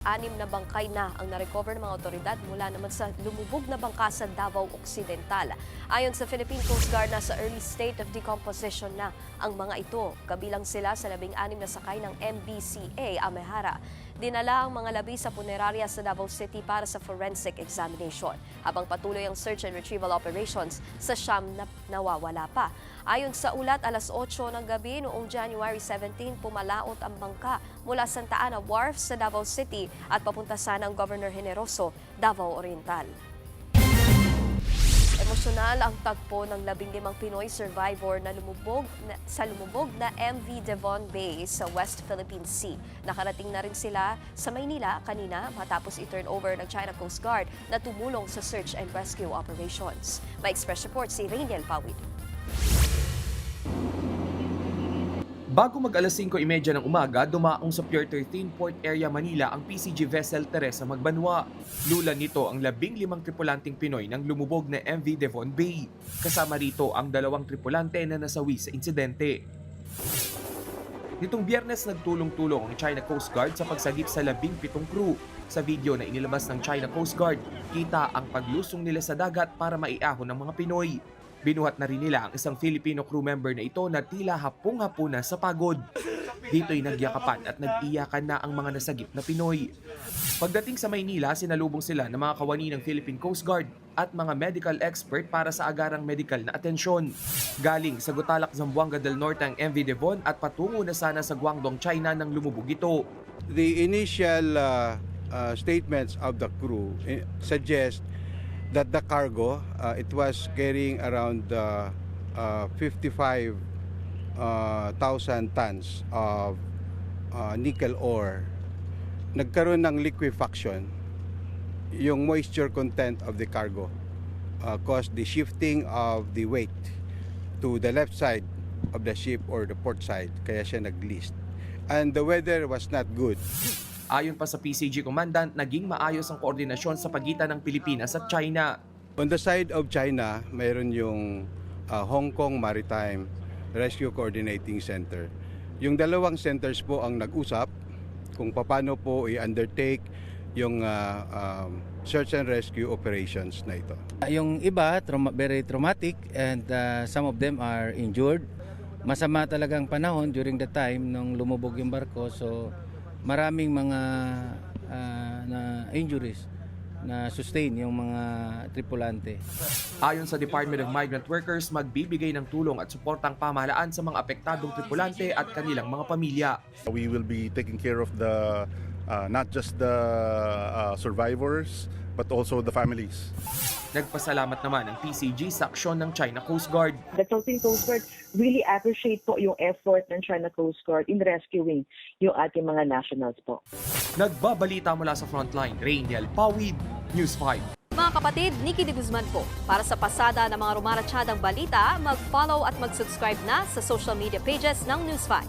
Anim na bangkay na ang narecover ng mga otoridad mula naman sa lumubog na bangka sa Davao Occidental. Ayon sa Philippine Coast Guard, nasa early state of decomposition na ang mga ito. Kabilang sila sa 16 na sakay ng MBCA Amehara. Dinala ang mga labi sa punerarya sa Davao City para sa forensic examination, habang patuloy ang search and retrieval operations sa siyam na nawawala pa. Ayon sa ulat, alas 8 ng gabi noong January 17, pumalaot ang bangka mula Santa Ana Wharf sa Davao City at papunta sana ang Governor Generoso, Davao Oriental. Emosyonal ang tagpo ng 15 Pinoy survivor na lumubog na MV Devon Bay sa West Philippine Sea. Nakarating na rin sila sa Maynila kanina matapos i-turn over ng China Coast Guard na tumulong sa search and rescue operations. May express report si Rainiel Pawid. Bago mag-alas 5:30 ng umaga, dumaong sa Pier 13 Port Area, Manila ang PCG vessel Teresa Magbanwa. Lulan nito ang 15 tripulanting Pinoy ng lumubog na MV Devon Bay. Kasama rito ang 2 tripulante na nasawi sa insidente. Nitong Biyernes, nagtulong-tulong ang China Coast Guard sa pagsagip sa 17 crew. Sa video na inilabas ng China Coast Guard, kita ang paglusong nila sa dagat para maiahon ng mga Pinoy. Binuhat na rin nila ang isang Filipino crew member na ito na tila hapong-hapo na sa pagod. Dito'y nagyakapan at nag-iyakan na ang mga nasagip na Pinoy. Pagdating sa Maynila, sinalubong sila ng mga kawani ng Philippine Coast Guard at mga medical expert para sa agarang medical na atensyon. Galing sa Gutalak, Zamboanga del Norte ang MV Devon at patungo na sana sa Guangdong, China nang lumubog ito. The initial statements of the crew suggest that the cargo, it was carrying around 55,000 tons of nickel ore. Nagkaroon ng liquefaction. Yung moisture content of the cargo caused the shifting of the weight to the left side of the ship or the port side, kaya siya nag-list. And the weather was not good. Ayon pa sa PCG Commandant, naging maayos ang koordinasyon sa pagitan ng Pilipinas at China. On the side of China, mayroon yung Hong Kong Maritime Rescue Coordinating Center. Yung dalawang centers po ang nag-usap kung paano po i-undertake yung search and rescue operations na ito. Yung iba, very traumatic and some of them are injured. Masama talagang panahon during the time nung lumubog yung barko, so maraming mga na injuries na sustain yung mga tripulante. Ayon sa Department of Migrant Workers, magbibigay ng tulong at suportang pamahalaan sa mga apektadong tripulante at kanilang mga pamilya. We will be taking care of the not just the survivors but also the families. Nagpasalamat naman ang PCG sa aksyon ng China Coast Guard. The Philippine Coast Guard really appreciate po yung effort ng China Coast Guard in rescuing yung ating mga nationals po. Nagbabalita mula sa frontline, Rainiel Pawid, News 5. Mga kapatid, Nikki de Guzman po. Para sa pasada ng mga rumaratsyadang balita, mag-follow at mag-subscribe na sa social media pages ng News 5.